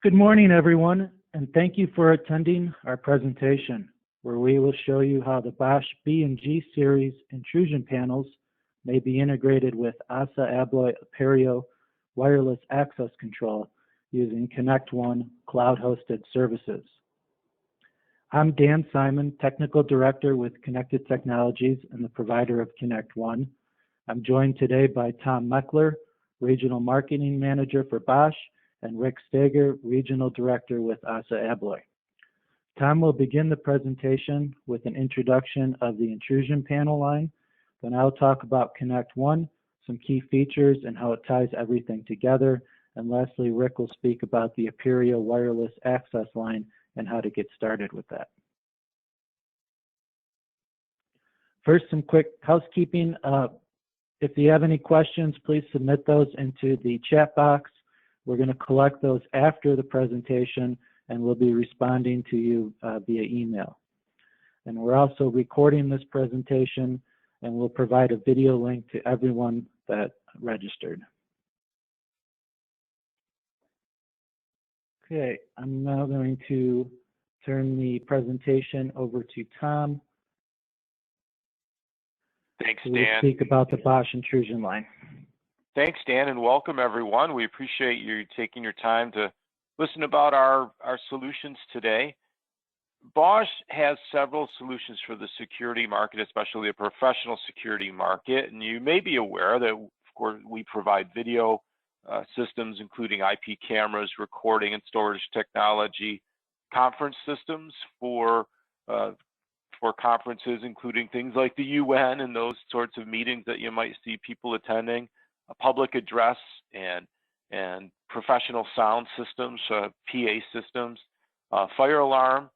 Good morning, everyone, and thank you for attending our presentation, where we will show you how the Bosch B and G series intrusion panels may be integrated with Assa Abloy Aperio wireless access control using ConnectOne cloud-hosted services. I'm Dan Simon, Technical Director with Connected Technologies and the provider of ConnectOne. I'm joined today by Tom Mechler, Regional Marketing Manager for Bosch, and Rick Steger, Regional Director with Assa Abloy. Tom will begin the presentation with an introduction of the intrusion panel line. Then I'll talk about ConnectOne, some key features and how it ties everything together. And lastly, Rick will speak about the Aperio wireless access line and how to get started with that. First, some quick housekeeping. If you have any questions, please submit those into the chat box. We're going to collect those after the presentation, and we'll be responding to you via email. And we're also recording this presentation, and we'll provide a video link to everyone that registered. Okay, I'm now going to turn the presentation over to Tom. Thanks, who Dan. will speak about the Bosch intrusion line. Thanks, Dan, and welcome everyone. We appreciate you taking your time to listen about our solutions today. Bosch has several solutions for the security market, especially the professional security market. And you may be aware that, of course, we provide video systems, including IP cameras, recording and storage technology, conference systems for conferences, including things like the UN and those sorts of meetings that you might see people attending, a public address and professional sound systems, PA systems, fire alarm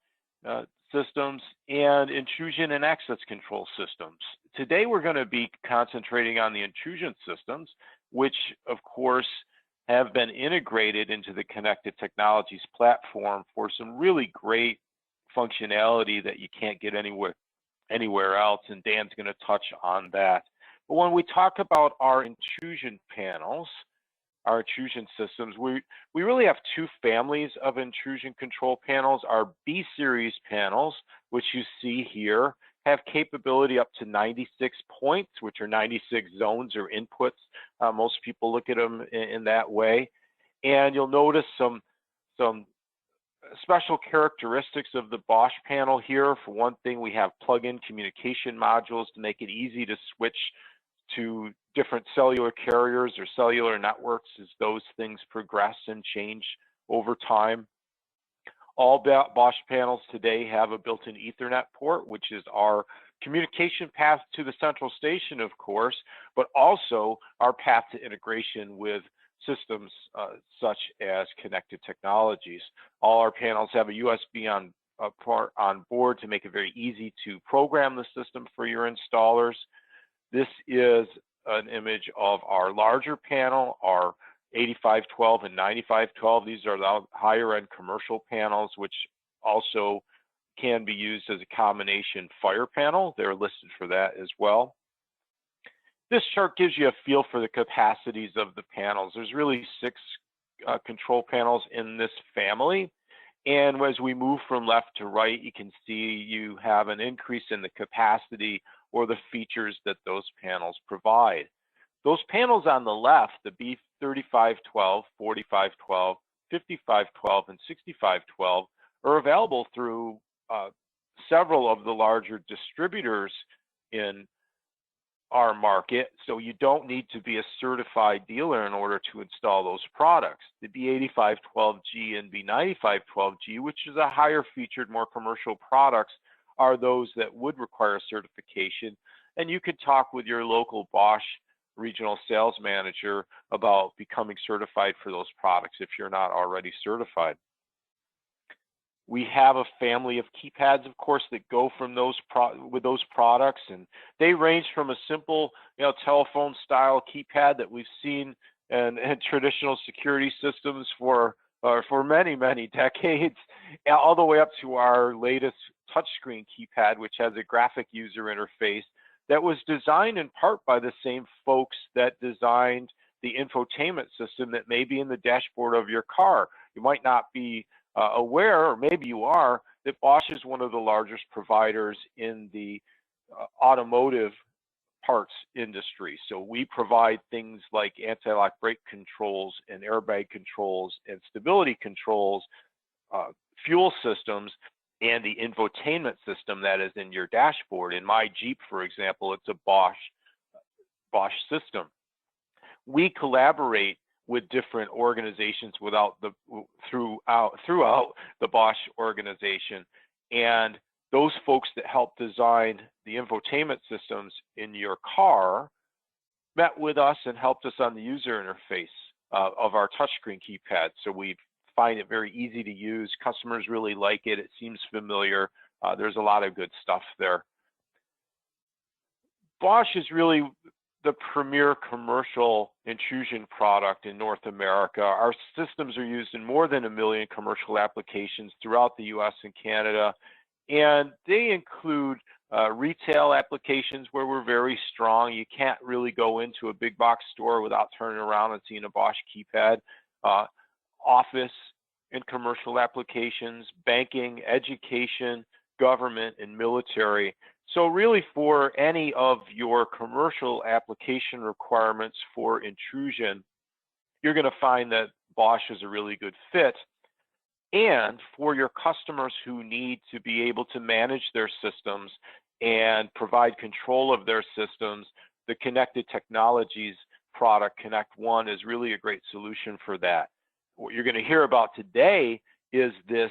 systems, and intrusion and access control systems. Today, we're going to be concentrating on the intrusion systems, which, of course, have been integrated into the Connected Technologies platform for some really great functionality that you can't get anywhere else, and Dan's going to touch on that. But when we talk about our intrusion panels, our intrusion systems, we really have two families of intrusion control panels. Our B series panels, which you see here, have capability up to 96 points, which are 96 zones or inputs. Most people look at them in that way. And you'll notice some special characteristics of the Bosch panel here. For one thing, we have plug-in communication modules to make it easy to switch to different cellular carriers or cellular networks as those things progress and change over time. All Bosch panels today have a built-in Ethernet port, which is our communication path to the central station, of course, but also our path to integration with systems such as Connected Technologies. All our panels have a USB port on board to make it very easy to program the system for your installers. This is an image of our larger panel, our 8512 and 9512. These are the higher end commercial panels, which also can be used as a combination fire panel. They're listed for that as well. This chart gives you a feel for the capacities of the panels. There's really 6 control panels in this family. And as we move from left to right, you can see you have an increase in the capacity or the features that those panels provide. Those panels on the left, the B3512, 4512, 5512, and 6512, are available through several of the larger distributors in our market, so you don't need to be a certified dealer in order to install those products. The B8512G and B9512G, which is a higher featured, more commercial products, are those that would require certification. And you could talk with your local Bosch regional sales manager about becoming certified for those products if you're not already certified. We have a family of keypads, of course, that go from those products, and they range from a simple, telephone style keypad that we've seen in traditional security systems for many, many decades, all the way up to our latest touchscreen keypad, which has a graphic user interface that was designed in part by the same folks that designed the infotainment system that may be in the dashboard of your car. you might not be aware, or maybe you are, that Bosch is one of the largest providers in the automotive parts industry. So we provide things like anti-lock brake controls and airbag controls and stability controls, fuel systems, and the infotainment system that is in your dashboard. In my Jeep, for example, it's a Bosch system. We collaborate with different organizations throughout the Bosch organization, and those folks that help design the infotainment systems in your car met with us and helped us on the user interface of our touchscreen keypad. So we find it very easy to use. Customers really like it. It seems familiar. There's a lot of good stuff there. Bosch is really the premier commercial intrusion product in North America. Our systems are used in more than 1 million commercial applications throughout the US and Canada. And they include retail applications where we're very strong. You can't really go into a big box store without turning around and seeing a Bosch keypad. Office and commercial applications, banking, education, government, and military. So really for any of your commercial application requirements for intrusion, you're going to find that Bosch is a really good fit. And for your customers who need to be able to manage their systems and provide control of their systems, the Connected Technologies product, Connect One, is really a great solution for that. What you're going to hear about today is this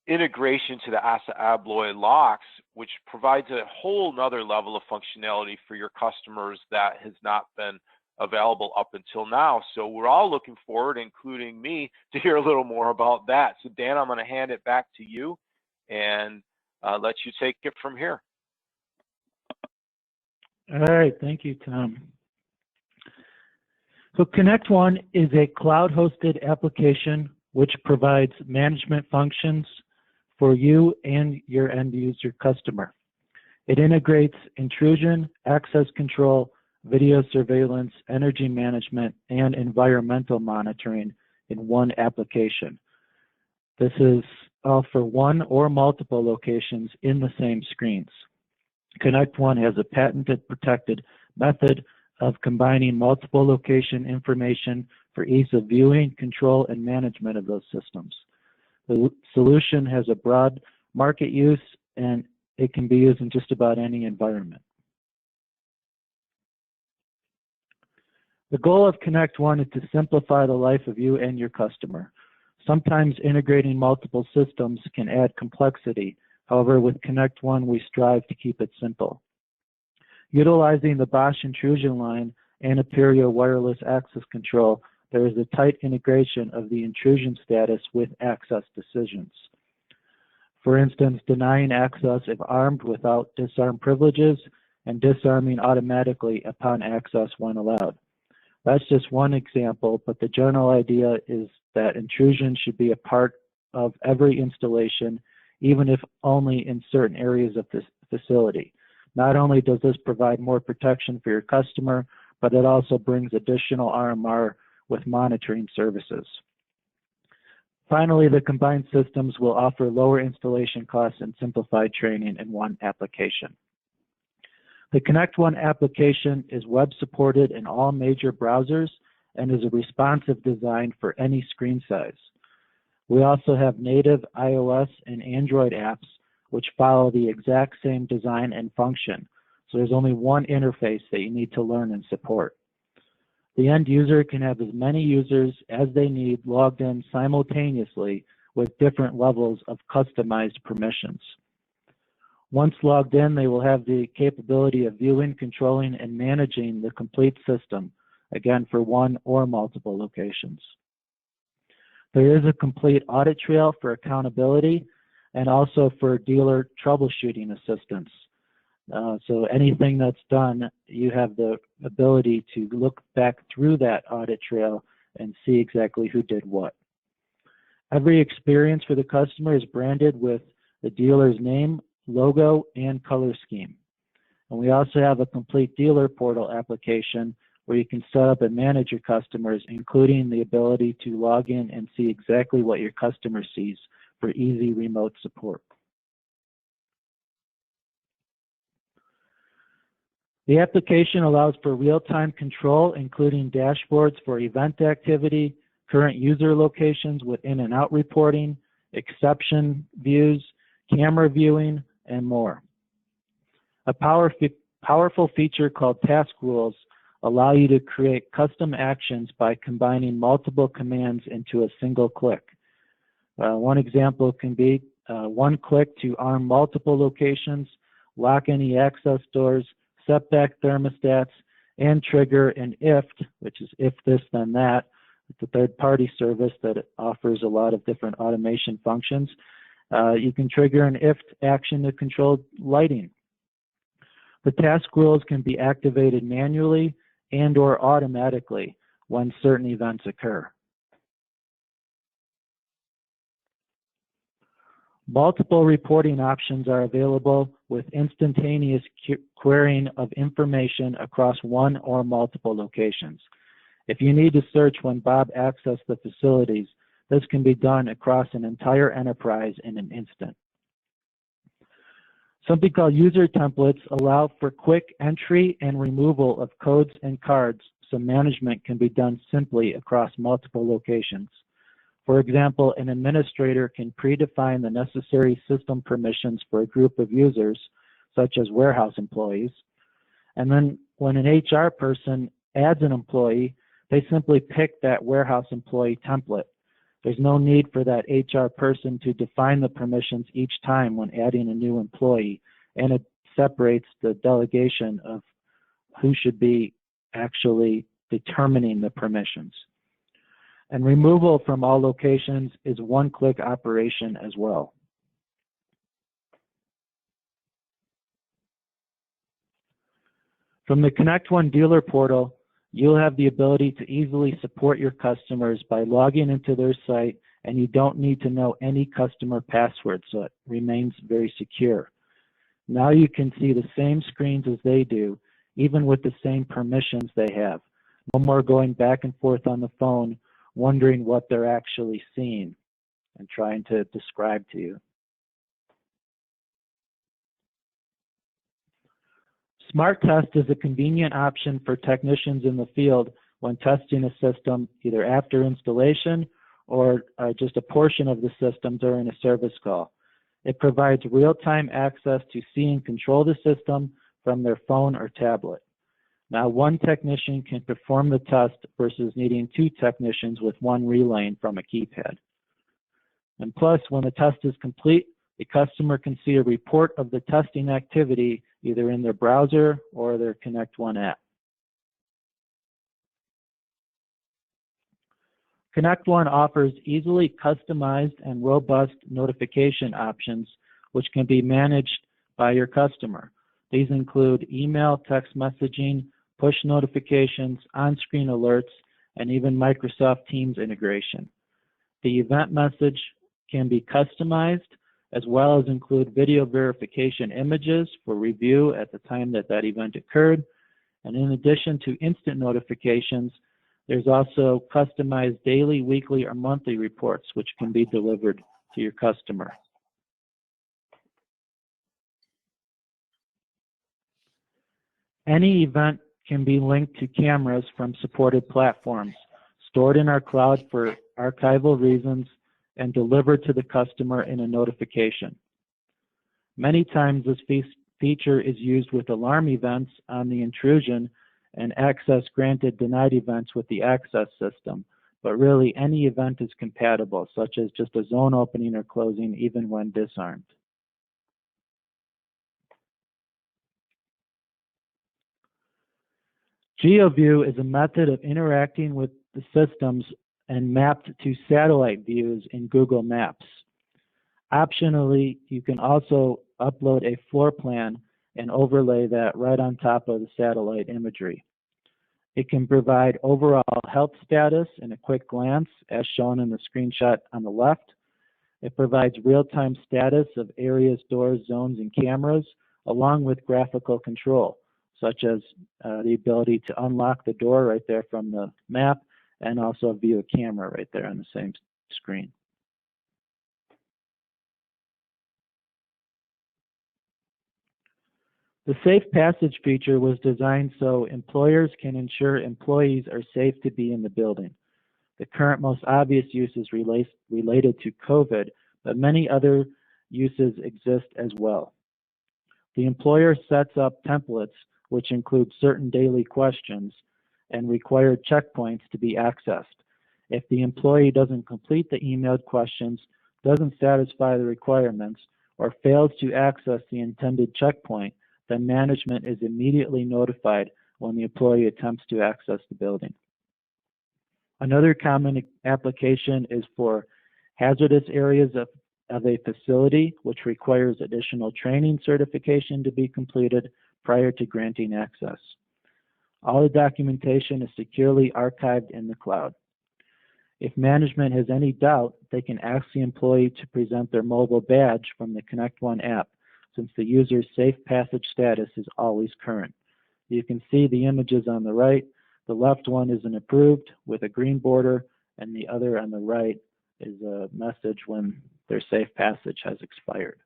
integration to the Assa Abloy locks, which provides a whole nother level of functionality for your customers that has not been available up until now. So we're all looking forward, including me, to hear a little more about that. So Dan, I'm going to hand it back to you and let you take it from here. All right, thank you, Tom. So Connect One is a cloud-hosted application which provides management functions for you and your end user customer. It integrates intrusion, access control, video surveillance, energy management, and environmental monitoring in one application. This is all for one or multiple locations in the same screens. Connect One has a patented protected method of combining multiple location information for ease of viewing, control, and management of those systems. The solution has a broad market use and it can be used in just about any environment. The goal of Connect One is to simplify the life of you and your customer. Sometimes integrating multiple systems can add complexity. However, with Connect One, we strive to keep it simple. Utilizing the Bosch Intrusion line and Aperio wireless access control, there is a tight integration of the intrusion status with access decisions. For instance, denying access if armed without disarm privileges and disarming automatically upon access when allowed. That's just one example, but the general idea is that intrusion should be a part of every installation, even if only in certain areas of this facility. Not only does this provide more protection for your customer, but it also brings additional RMR with monitoring services. Finally, the combined systems will offer lower installation costs and simplified training in one application. The Connect One application is web supported in all major browsers and is a responsive design for any screen size. We also have native iOS and Android apps which follow the exact same design and function. So there's only one interface that you need to learn and support. The end user can have as many users as they need logged in simultaneously with different levels of customized permissions. Once logged in, they will have the capability of viewing, controlling, and managing the complete system, again for one or multiple locations. There is a complete audit trail for accountability and also for dealer troubleshooting assistance. So anything that's done, you have the ability to look back through that audit trail and see exactly who did what. Every experience for the customer is branded with the dealer's name, logo, and color scheme. And we also have a complete dealer portal application where you can set up and manage your customers, including the ability to log in and see exactly what your customer sees for easy remote support. The application allows for real-time control, including dashboards for event activity, current user locations with in and out reporting, exception views, camera viewing, and more. A powerful feature called task rules allow you to create custom actions by combining multiple commands into a single click. One example can be one click to arm multiple locations, lock any access doors, set back thermostats, and trigger an if, which is if this then that. It's a third-party service that offers a lot of different automation functions. You can trigger an if action to control lighting. The task rules can be activated manually and or automatically when certain events occur. Multiple reporting options are available with instantaneous querying of information across one or multiple locations. If you need to search when Bob accessed the facilities, this can be done across an entire enterprise in an instant. Something called user templates allow for quick entry and removal of codes and cards, so management can be done simply across multiple locations. For example, an administrator can predefine the necessary system permissions for a group of users, such as warehouse employees. And then when an HR person adds an employee, they simply pick that warehouse employee template. There's no need for that HR person to define the permissions each time when adding a new employee, and it separates the delegation of who should be actually determining the permissions. And removal from all locations is one-click operation as well. From the Connect One dealer portal, you'll have the ability to easily support your customers by logging into their site, and you don't need to know any customer password, so it remains very secure. Now you can see the same screens as they do, even with the same permissions they have. No more going back and forth on the phone, wondering what they're actually seeing and trying to describe to you. Smart Test is a convenient option for technicians in the field when testing a system, either after installation or just a portion of the system during a service call. It provides real-time access to see and control the system from their phone or tablet. Now, one technician can perform the test versus needing two technicians with one relaying from a keypad. And plus, when the test is complete, the customer can see a report of the testing activity either in their browser or their Connect One app. Connect One offers easily customized and robust notification options which can be managed by your customer. These include email, text messaging, push notifications, on-screen alerts, and even Microsoft Teams integration. The event message can be customized as well as include video verification images for review at the time that that event occurred. And in addition to instant notifications, there's also customized daily, weekly, or monthly reports which can be delivered to your customer. Any event can be linked to cameras from supported platforms, stored in our cloud for archival reasons, and delivered to the customer in a notification. Many times this feature is used with alarm events on the Intrusion and access granted denied events with the access system, but really any event is compatible, such as just a zone opening or closing even when disarmed. GeoView is a method of interacting with the systems and mapped to satellite views in Google Maps. Optionally, you can also upload a floor plan and overlay that right on top of the satellite imagery. It can provide overall health status in a quick glance, as shown in the screenshot on the left. It provides real-time status of areas, doors, zones, and cameras, along with graphical control. such as the ability to unlock the door right there from the map, and also view a camera right there on the same screen. The Safe Passage feature was designed so employers can ensure employees are safe to be in the building. The current most obvious use is related to COVID, but many other uses exist as well. The employer sets up templates which include certain daily questions and required checkpoints to be accessed. If the employee doesn't complete the emailed questions, doesn't satisfy the requirements, or fails to access the intended checkpoint, then management is immediately notified when the employee attempts to access the building. Another common application is for hazardous areas of a facility, which requires additional training certification to be completed prior to granting access. All the documentation is securely archived in the cloud. If management has any doubt, they can ask the employee to present their mobile badge from the ConnectOne app, since the user's safe passage status is always current. You can see the images on the right. The left one is an approved with a green border, and the other on the right is a message when their safe passage has expired.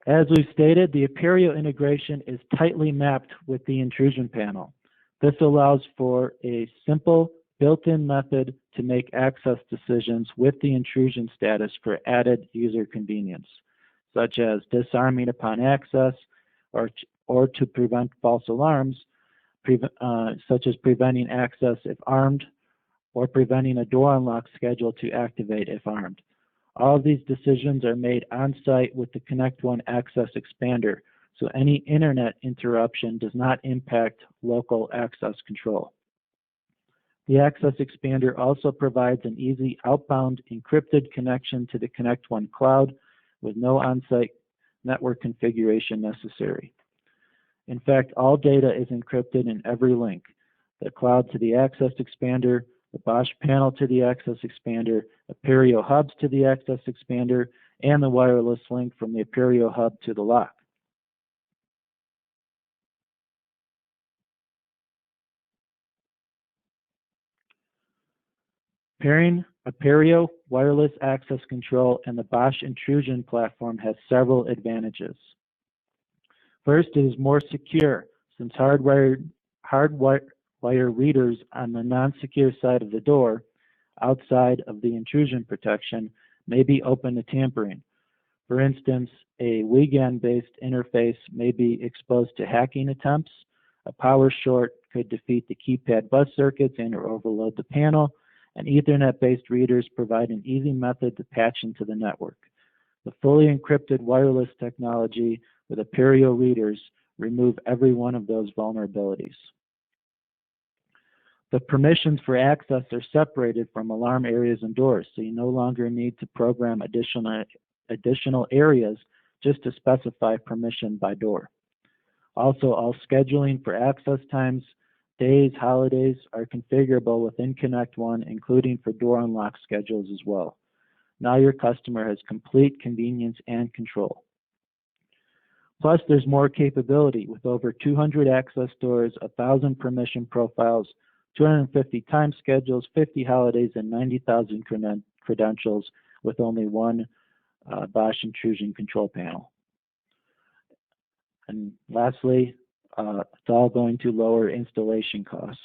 As we stated, the Aperio integration is tightly mapped with the Intrusion panel. This allows for a simple built-in method to make access decisions with the intrusion status for added user convenience, such as disarming upon access or to prevent false alarms, such as preventing access if armed, or preventing a door unlock scheduled to activate if armed. All of these decisions are made on-site with the ConnectOne Access Expander, so any internet interruption does not impact local access control. The Access Expander also provides an easy outbound encrypted connection to the ConnectOne cloud with no on-site network configuration necessary. In fact, all data is encrypted in every link: the cloud to the Access Expander, the Bosch panel to the Access Expander, Aperio hubs to the Access Expander, and the wireless link from the Aperio hub to the lock. Pairing Aperio wireless access control and the Bosch Intrusion platform has several advantages. First, it is more secure, since hardwire readers on the non-secure side of the door, outside of the intrusion protection, may be open to tampering. For instance, a WGAN-based interface may be exposed to hacking attempts. A power short could defeat the keypad bus circuits and or overload the panel, and Ethernet-based readers provide an easy method to patch into the network. The fully encrypted wireless technology with Aperio readers remove every one of those vulnerabilities. The permissions for access are separated from alarm areas and doors, so you no longer need to program additional areas just to specify permission by door. Also, all scheduling for access times, days, holidays are configurable within ConnectOne, including for door unlock schedules as well. Now your customer has complete convenience and control. Plus, there's more capability with over 200 access doors, 1,000 permission profiles, 250 time schedules, 50 holidays, and 90,000 credentials with only one Bosch Intrusion control panel. And lastly, it's all going to lower installation costs.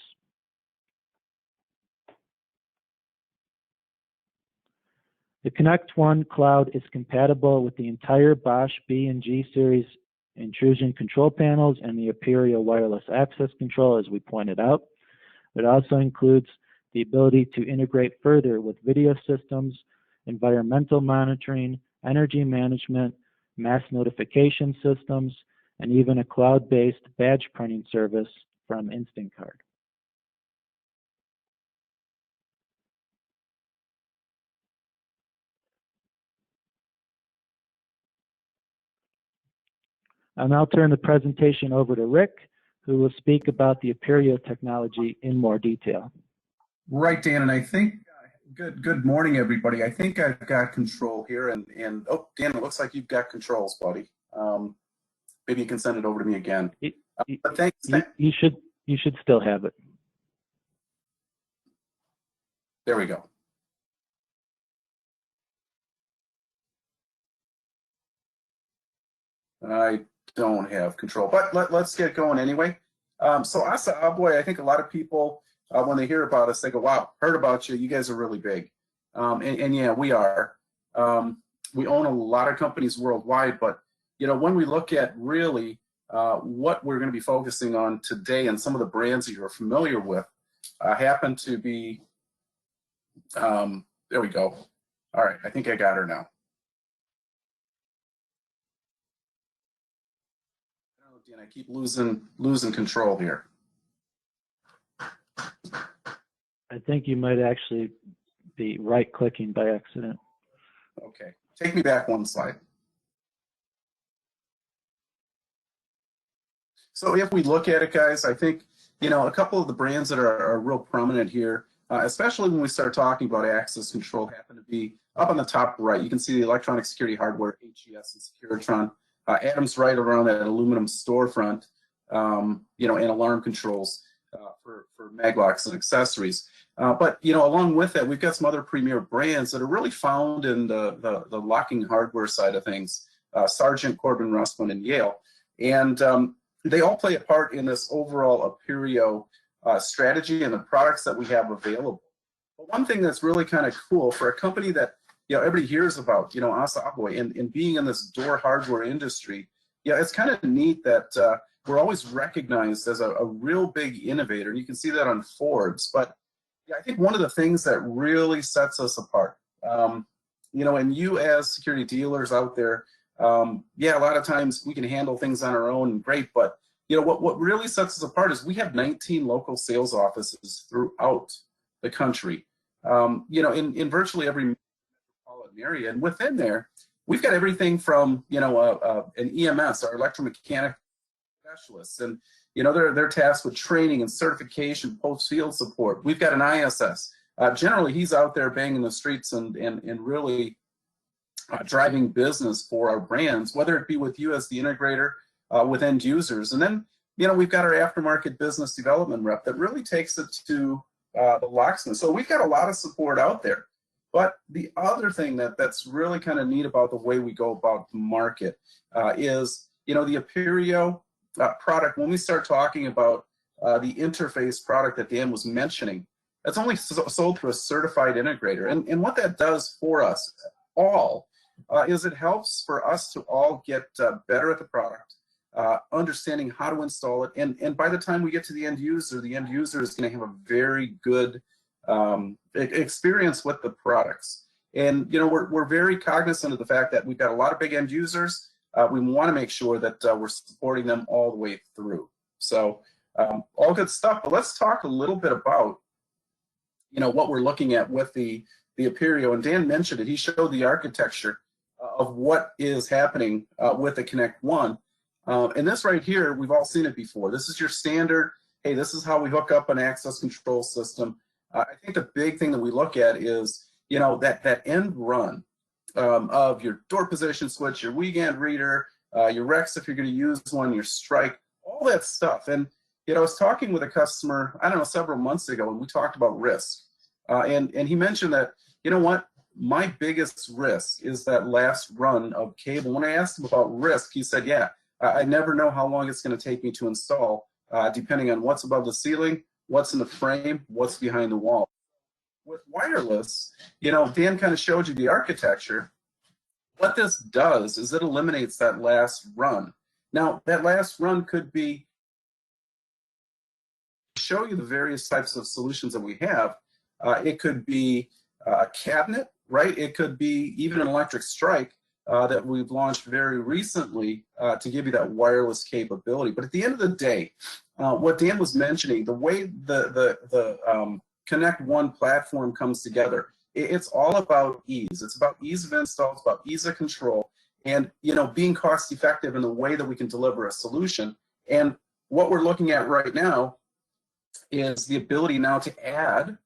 The ConnectOne cloud is compatible with the entire Bosch B and G series intrusion control panels and the Aperio wireless access control, as we pointed out. It also includes the ability to integrate further with video systems, environmental monitoring, energy management, mass notification systems, and even a cloud-based badge printing service from Instant Card. I'll now turn the presentation over to Rick, who will speak about the Aperio technology in more detail. Right, Dan, and I think Good morning, everybody. I think I've got control here, and oh, Dan, it looks like you've got controls, buddy. Maybe you can send it over to me again. But thanks. You should still have it. There we go. I don't have control, but let's get going anyway. So Assa Abloy, I think a lot of people, when they hear about us, they go, wow, heard about you. You guys are really big. And yeah, we are. We own a lot of companies worldwide, but when we look at really what we're going to be focusing on today, and some of the brands that you're familiar with happen to be, there we go. All right, I think I got her now. I keep losing control here. I think you might actually be right-clicking by accident. Okay, take me back one slide. So if we look at it, guys, I think a couple of the brands that are real prominent here, especially when we start talking about access control, happen to be up on the top right. You can see the electronic security hardware, HES and Securitron. Adam's right around that aluminum storefront, and alarm controls for maglocks and accessories. But along with that, we've got some other premier brands that are really found in the locking hardware side of things. Sargent, Corbin, Russman, and Yale, and they all play a part in this overall Aperio strategy and the products that we have available. But one thing that's really kind of cool for a company that everybody hears about, Assa Abloy, and being in this door hardware industry, it's kind of neat that we're always recognized as a real big innovator. You can see that on Forbes. But I think one of the things that really sets us apart, and you as security dealers out there, a lot of times we can handle things on our own, great. But what really sets us apart is we have 19 local sales offices throughout the country. In virtually every area, and within there we've got everything from an EMS, our electromechanical specialists, and they're tasked with training and certification, post-field support. We've got an ISS. Generally he's out there banging the streets and really driving business for our brands, whether it be with you as the integrator, with end users. And then we've got our aftermarket business development rep that really takes it to the locksmith. So we've got a lot of support out there. But the other thing that's really kind of neat about the way we go about the market is, the Aperio product. When we start talking about the interface product that Dan was mentioning, that's only sold through a certified integrator. And what that does for us all is it helps for us to all get better at the product, understanding how to install it. And by the time we get to the end user is going to have a very good experience with the products. And we're very cognizant of the fact that we've got a lot of big end users. We want to make sure that we're supporting them all the way through. So all good stuff. But let's talk a little bit about what we're looking at with the Aperio. And Dan mentioned it. He showed the architecture of what is happening with the Connect One. And this right here, we've all seen it before. This is your standard. Hey, this is how we hook up an access control system. I think the big thing that we look at is, that end run of your door position switch, your weekend reader, your Rex if you're going to use one, your strike, all that stuff. And I was talking with a customer, I don't know, several months ago, and we talked about risk. And he mentioned that, my biggest risk is that last run of cable. When I asked him about risk, he said, yeah, I never know how long it's going to take me to install, depending on what's above the ceiling, what's in the frame, what's behind the wall. With wireless, Dan kind of showed you the architecture. What this does is it eliminates that last run. Now, that last run could be, show you the various types of solutions that we have. It could be a cabinet, right? It could be even an electric strike that we've launched very recently to give you that wireless capability. But at the end of the day, what Dan was mentioning, the way the Connect One platform comes together, it's all about ease. It's about ease of install, it's about ease of control, and being cost effective in the way that we can deliver a solution. And what we're looking at right now is the ability now to add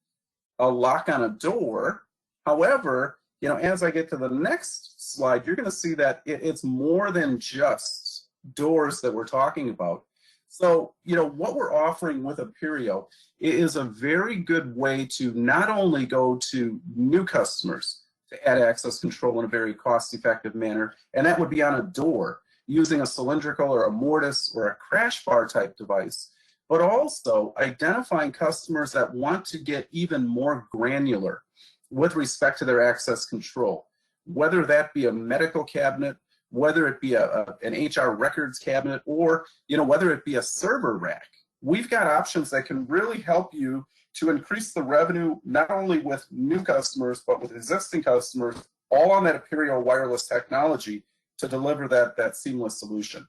a lock on a door. However, you know, as I get to the next slide, you're going to see that it's more than just doors that we're talking about. So, you know, what we're offering with Aperio is a very good way to not only go to new customers to add access control in a very cost-effective manner, and that would be on a door using a cylindrical or a mortise or a crash bar type device, but also identifying customers that want to get even more granular with respect to their access control, whether that be a medical cabinet, whether it be an HR records cabinet, or, you know, whether it be a server rack. We've got options that can really help you to increase the revenue, not only with new customers, but with existing customers, all on that Aperio wireless technology to deliver that seamless solution.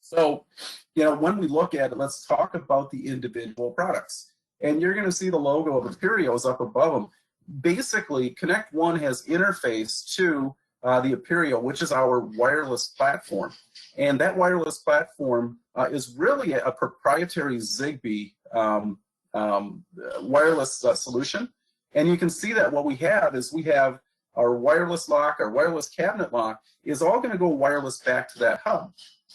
So, you know, when we look at it, let's talk about the individual products. And you're going to see the logo of Aperio is up above them. Basically, Connect One has interfaced to the Aperio, which is our wireless platform. And that wireless platform is really a proprietary Zigbee wireless solution. And you can see that what we have is we have our wireless lock, our wireless cabinet lock is all going to go wireless back to that hub.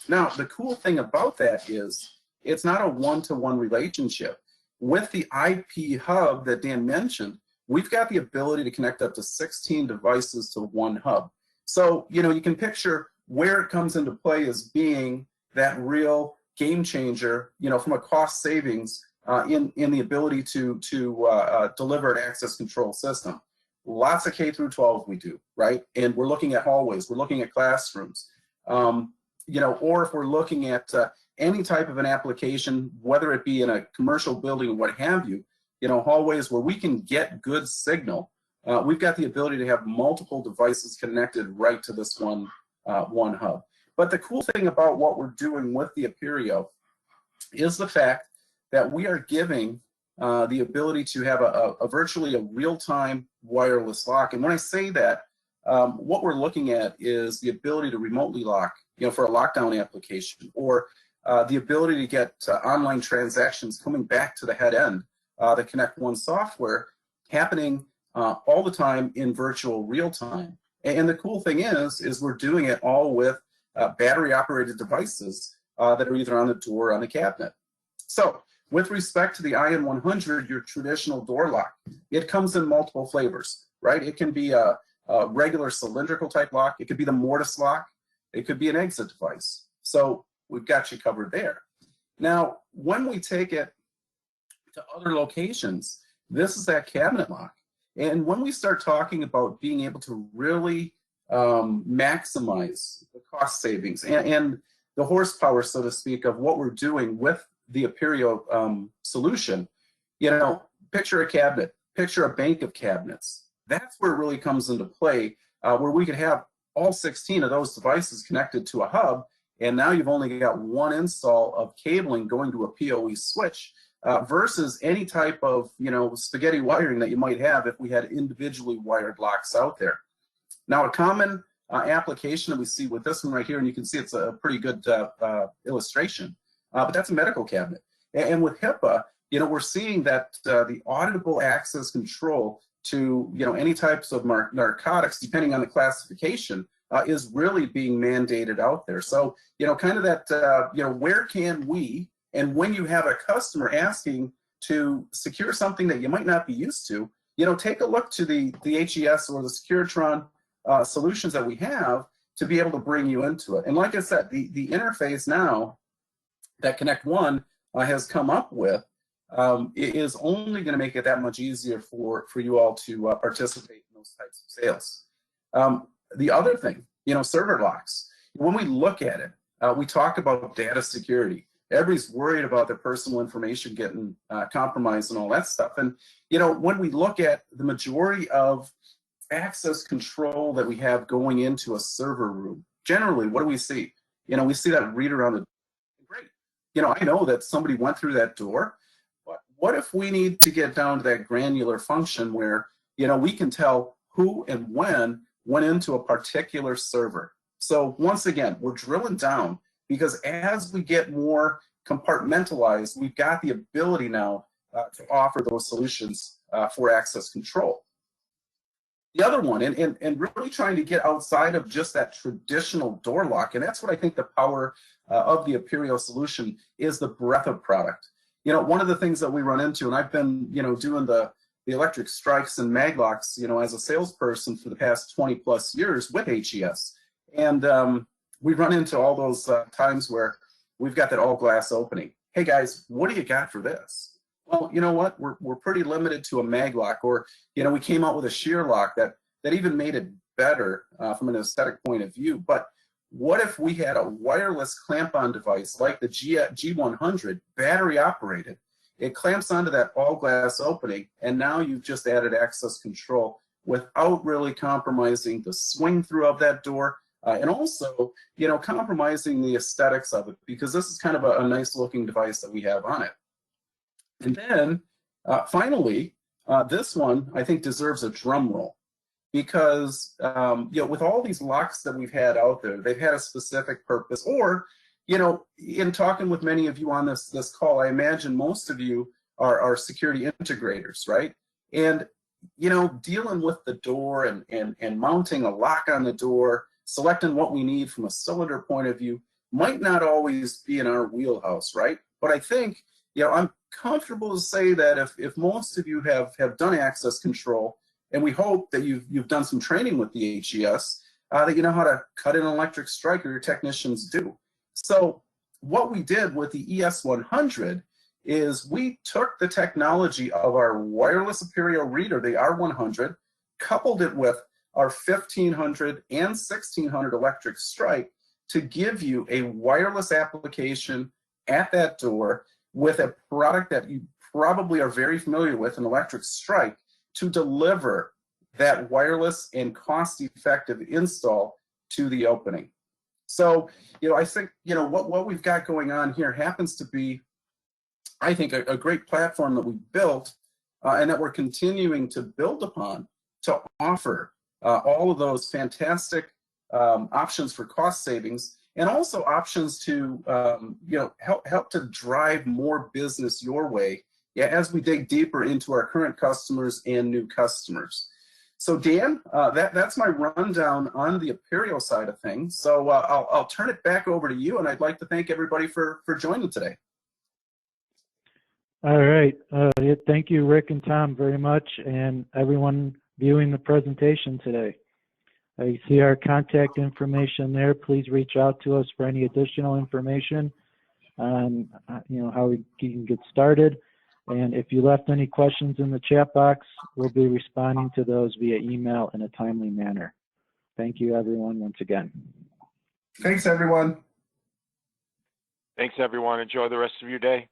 Now, the cool thing about that is it's not a one-to-one relationship. With the IP hub that Dan mentioned, we've got the ability to connect up to 16 devices to one hub. So, you know, you can picture where it comes into play as being that real game changer, you know, from a cost savings in the ability to deliver an access control system. Lots of K through 12 we do, right? And we're looking at hallways, we're looking at classrooms, you know, or if we're looking at any type of an application, whether it be in a commercial building or what have you, you know, hallways where we can get good signal. We've got the ability to have multiple devices connected right to this one hub. But the cool thing about what we're doing with the Aperio is the fact that we are giving the ability to have a virtually a real-time wireless lock. And when I say that, what we're looking at is the ability to remotely lock, you know, for a lockdown application, or the ability to get online transactions coming back to the head end, the Connect One software, happening all the time in virtual real time. And the cool thing is we're doing it all with battery operated devices that are either on the door or on the cabinet. So with respect to the IN100, your traditional door lock, it comes in multiple flavors, right? It can be a regular cylindrical type lock. It could be the mortise lock. It could be an exit device. So we've got you covered there. Now, when we take it to other locations, this is that cabinet lock. And when we start talking about being able to really maximize the cost savings and the horsepower, so to speak, of what we're doing with the Aperio solution, you know, picture a cabinet, picture a bank of cabinets. That's where it really comes into play, where we could have all 16 of those devices connected to a hub, and now you've only got one install of cabling going to a PoE switch, versus any type of, you know, spaghetti wiring that you might have if we had individually wired locks out there. Now, a common application that we see with this one right here, and you can see it's a pretty good illustration, but that's a medical cabinet. And with HIPAA, you know, we're seeing that the auditable access control to, you know, any types of narcotics, depending on the classification, is really being mandated out there. So, you know, kind of that, you know, where can we, and when you have a customer asking to secure something that you might not be used to, you know, take a look to the HES or the Securitron solutions that we have to be able to bring you into it. And like I said, the interface now that Connect One has come up with is only going to make it that much easier for you all to participate in those types of sales. The other thing, you know, server locks. When we look at it, we talk about data security. Everybody's worried about their personal information getting compromised and all that stuff. And, you know, when we look at the majority of access control that we have going into a server room, generally, what do we see? You know, we see that reader on the door. Great. You know, I know that somebody went through that door, but what if we need to get down to that granular function where, you know, we can tell who and when went into a particular server? So once again, we're drilling down, because as we get more compartmentalized, we've got the ability now to offer those solutions for access control. The other one, and really trying to get outside of just that traditional door lock, and that's what I think the power of the Aperio solution is, the breadth of product. You know, one of the things that we run into, and I've been, you know, doing the electric strikes and mag locks, you know, as a salesperson for the past 20 plus years with HES. And we run into all those times where we've got that all glass opening. Hey guys, what do you got for this? Well, you know what? We're pretty limited to a mag lock, or, you know, we came out with a shear lock that even made it better from an aesthetic point of view. But what if we had a wireless clamp-on device like the G100, battery operated? It clamps onto that all glass opening, and now you've just added access control without really compromising the swing through of that door, and also, you know, compromising the aesthetics of it, because this is kind of a nice looking device that we have on it. And then finally, this one I think deserves a drum roll, because you know, with all these locks that we've had out there, they've had a specific purpose. Or, you know, in talking with many of you on this call, I imagine most of you are security integrators, right? And, you know, dealing with the door and mounting a lock on the door, selecting what we need from a cylinder point of view might not always be in our wheelhouse, right? But I think, you know, I'm comfortable to say that if most of you have done access control, and we hope that you've done some training with the HES, that you know how to cut an electric strike, or your technicians do. So what we did with the ES100 is we took the technology of our wireless Aperio reader, the R100, coupled it with our 1500 and 1600 electric strike to give you a wireless application at that door with a product that you probably are very familiar with, an electric strike, to deliver that wireless and cost-effective install to the opening. So, you know, I think, you know, what we've got going on here happens to be, I think, a great platform that we built and that we're continuing to build upon to offer all of those fantastic options for cost savings, and also options to you know, help to drive more business your way, yeah, as we dig deeper into our current customers and new customers. So Dan, that's my rundown on the Aperio side of things. So I'll turn it back over to you, and I'd like to thank everybody for joining today. All right. Yeah, thank you, Rick and Tom, very much, and everyone viewing the presentation today. You see our contact information there. Please reach out to us for any additional information on you know, how you can get started. And if you left any questions in the chat box, we'll be responding to those via email in a timely manner. Thank you, everyone, once again. Thanks, everyone. Thanks, everyone. Enjoy the rest of your day.